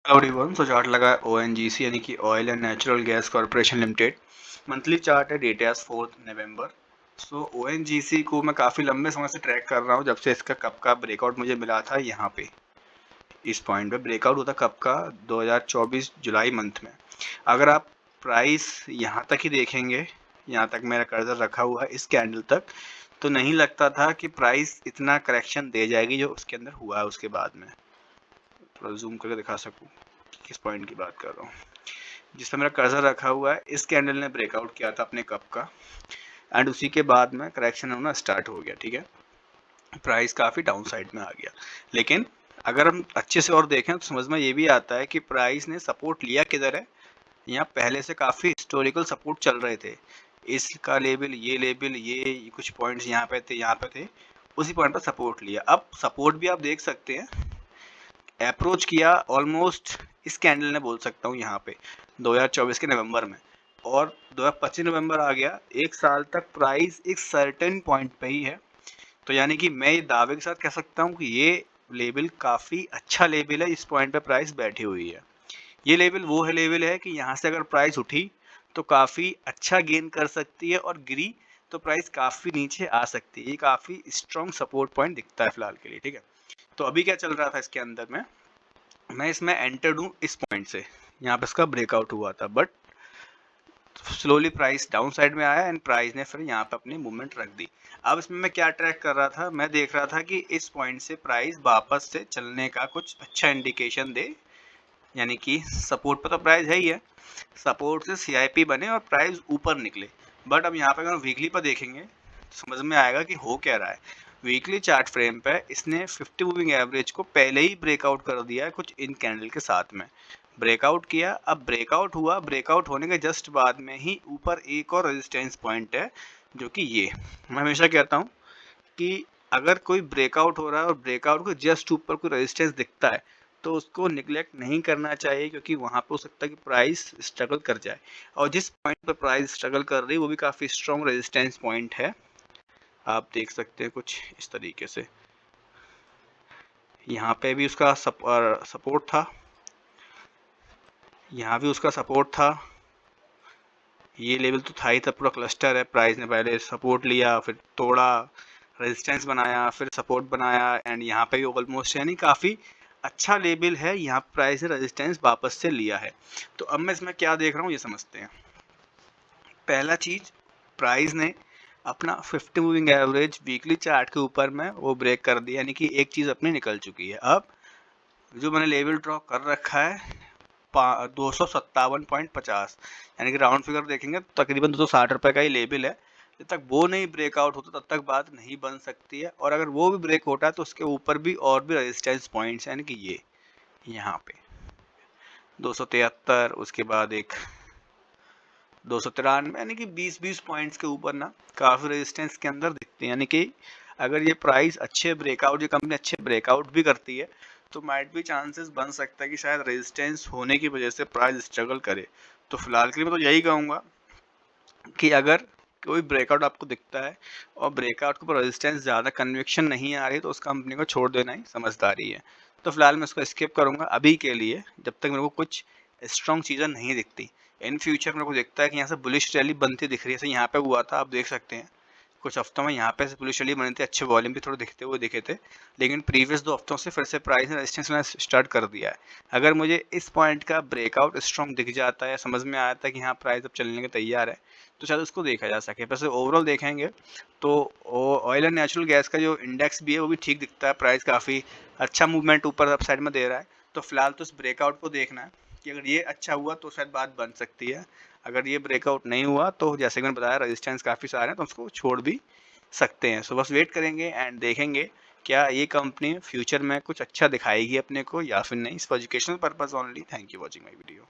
Hello everyone. सो chart लगा है ONGC यानी कि oil and natural gas corporation limited. Monthly chart है, डेट है 4 नवंबर। सो ओएनजीसी को मैं काफ़ी लंबे समय से ट्रैक कर रहा हूँ, जब से इसका कब का ब्रेकआउट मुझे मिला था। यहाँ पे इस पॉइंट पे ब्रेकआउट होता कब का, 2024 जुलाई मंथ में। अगर आप प्राइस यहाँ तक ही देखेंगे, यहाँ तक मेरा कर्सर रखा हुआ है इस कैंडल तक, तो नहीं लगता था कि प्राइस इतना करेक्शन दे जाएगी जो उसके अंदर हुआ है। उसके बाद में थोड़ा जूम करके दिखा सकूँ किस पॉइंट की बात कर रहा हूँ। जिस पर मेरा कर्सर रखा हुआ है, इस कैंडल ने ब्रेकआउट किया था अपने कप का, एंड उसी के बाद में करेक्शन होना स्टार्ट हो गया। ठीक है, प्राइस काफ़ी डाउन साइड में आ गया। लेकिन अगर हम अच्छे से और देखें तो समझ में ये भी आता है कि प्राइस ने सपोर्ट लिया किधर है। यहाँ पहले से काफ़ी हिस्टोरिकल सपोर्ट चल रहे थे। इसका लेवल, ये लेवल, ये कुछ पॉइंट्स यहाँ पे थे, यहाँ पे थे, उसी पॉइंट पर सपोर्ट लिया। अब सपोर्ट भी आप देख सकते हैं, अप्रोच किया ऑलमोस्ट इस कैंडल ने, बोल सकता हूँ यहाँ पे 2024 के नवंबर में, और 2025 नवंबर आ गया। एक साल तक प्राइस एक सर्टेन पॉइंट पे ही है। तो यानी कि मैं ये दावे के साथ कह सकता हूँ कि ये लेवल काफ़ी अच्छा लेवल है। इस पॉइंट पे प्राइस बैठी हुई है। ये लेवल वो है लेवल है कि यहाँ से अगर प्राइस उठी तो काफ़ी अच्छा गेन कर सकती है, और गिरी तो प्राइस काफ़ी नीचे आ सकती है। ये काफ़ी स्ट्रॉन्ग सपोर्ट पॉइंट दिखता है फिलहाल के लिए। ठीक है, तो अभी क्या चल रहा था इसके अंदर में, मैं इसमें एंटर्ड हूँ इस पॉइंट से। यहाँ पे इसका ब्रेकआउट हुआ था, but slowly price down side में आया, एंड प्राइस ने फिर यहाँ पे अपनी मूवमेंट रख दी। अब इसमें मैं क्या ट्रैक कर रहा था, मैं देख रहा था कि इस पॉइंट से प्राइस वापस से चलने का कुछ अच्छा इंडिकेशन दे। यानी कि सपोर्ट पर तो प्राइस है ही है, सपोर्ट से सीआईपी बने और प्राइस ऊपर निकले। बट अब यहाँ पे अगर वीकली पर देखेंगे तो समझ में आएगा कि हो क्या रहा है। वीकली चार्ट फ्रेम पे इसने 50 मूविंग एवरेज को पहले ही ब्रेकआउट कर दिया है, कुछ इन कैंडल के साथ में ब्रेकआउट किया। अब ब्रेकआउट हुआ, ब्रेकआउट होने के जस्ट बाद में ही ऊपर एक और रेजिस्टेंस पॉइंट है, जो कि ये, मैं हमेशा कहता हूँ कि अगर कोई ब्रेकआउट हो रहा है और ब्रेकआउट के जस्ट ऊपर कोई रेजिस्टेंस दिखता है तो उसको निगलेक्ट नहीं करना चाहिए, क्योंकि वहाँ पे हो सकता है कि प्राइस स्ट्रगल कर जाए। और जिस पॉइंट पर प्राइस स्ट्रगल कर रही है वो भी काफ़ी स्ट्रॉन्ग रेजिस्टेंस पॉइंट है। आप देख सकते हैं कुछ इस तरीके से, यहाँ पे भी उसका सपोर्ट था, यहाँ भी उसका सपोर्ट था। ये लेवल तो था ही था, पूरा क्लस्टर है। प्राइस ने पहले सपोर्ट लिया, फिर तोड़ा, रेजिस्टेंस बनाया, फिर सपोर्ट बनाया, एंड यहाँ पे भी ऑलमोस्ट, यानी काफ़ी अच्छा लेवल है। यहाँ प्राइस ने रेजिस्टेंस वापस से लिया है। तो अब मैं इसमें क्या देख रहा हूँ ये समझते हैं। पहला चीज़, प्राइस ने अपना 50 मूविंग एवरेज वीकली चार्ट के ऊपर में वो ब्रेक कर दिया, यानी कि एक चीज़ अपनी निकल चुकी है। अब जो मैंने लेवल ड्रॉ कर रखा है 257.50, यानी कि राउंड फिगर देखेंगे तो तकरीबन 260 रुपये का ही लेवल है। जब तक वो नहीं ब्रेकआउट होता तब तक बात नहीं बन सकती है, और अगर वो भी ब्रेक होता है तो उसके ऊपर भी और भी रेजिस्टेंस पॉइंट्स, यानी कि ये यहाँ पे 273, उसके बाद एक 293, यानी कि 20-20 पॉइंट्स के ऊपर ना काफ़ी रेजिस्टेंस के अंदर दिखते हैं। यानी कि अगर ये प्राइस अच्छे ब्रेकआउट, ये कंपनी अच्छे ब्रेकआउट भी करती है तो माइट भी चांसेस बन सकता है कि शायद रेजिस्टेंस होने की वजह से प्राइस स्ट्रगल करे। तो फिलहाल के लिए मैं तो यही कहूँगा कि अगर कोई ब्रेकआउट आपको दिखता है और ब्रेकआउट के ऊपर रेजिस्टेंस ज़्यादा कन्विक्शन नहीं आ रही, तो उस कंपनी को छोड़ देना ही समझदारी है। तो फिलहाल मैं इसको स्किप करूँगा अभी के लिए, जब तक मेरे को कुछ स्ट्रॉन्ग चीज़ें नहीं दिखती। इन फ्यूचर मेरे को दिखता है कि यहाँ से बुलिश रैली बनती दिख रही है। जैसे यहाँ पे हुआ था, आप देख सकते हैं कुछ हफ्तों में यहाँ पे से बुलिश रैली बनी थी, अच्छे वॉल्यूम भी थोड़े दिखते हुए दिखे थे। लेकिन प्रीवियस 2 हफ्तों से फिर से प्राइस ने रेजिस्टेंस लेना स्टार्ट कर दिया है। अगर मुझे इस पॉइंट का ब्रेकआउट स्ट्रॉन्ग दिख जाता है, समझ में आता है कि हाँ प्राइस अब चलने के तैयार है, तो शायद उसको देखा जा सके। वैसे ओवरऑल देखेंगे तो ऑयल एंड नेचुरल गैस का जो इंडेक्स भी है वो भी ठीक दिखता है। प्राइस काफ़ी अच्छा मूवमेंट ऊपर अप साइड में दे रहा है। तो फिलहाल तो इस ब्रेकआउट को देखना है कि अगर ये अच्छा हुआ तो शायद बात बन सकती है। अगर ये ब्रेकआउट नहीं हुआ तो जैसे कि मैंने बताया रेजिस्टेंस काफ़ी सारे हैं, तो उसको छोड़ भी सकते हैं। सो बस वेट करेंगे एंड देखेंगे क्या ये कंपनी फ्यूचर में कुछ अच्छा दिखाएगी अपने को या फिर नहीं। इस educational purpose only. Thank you watching my video.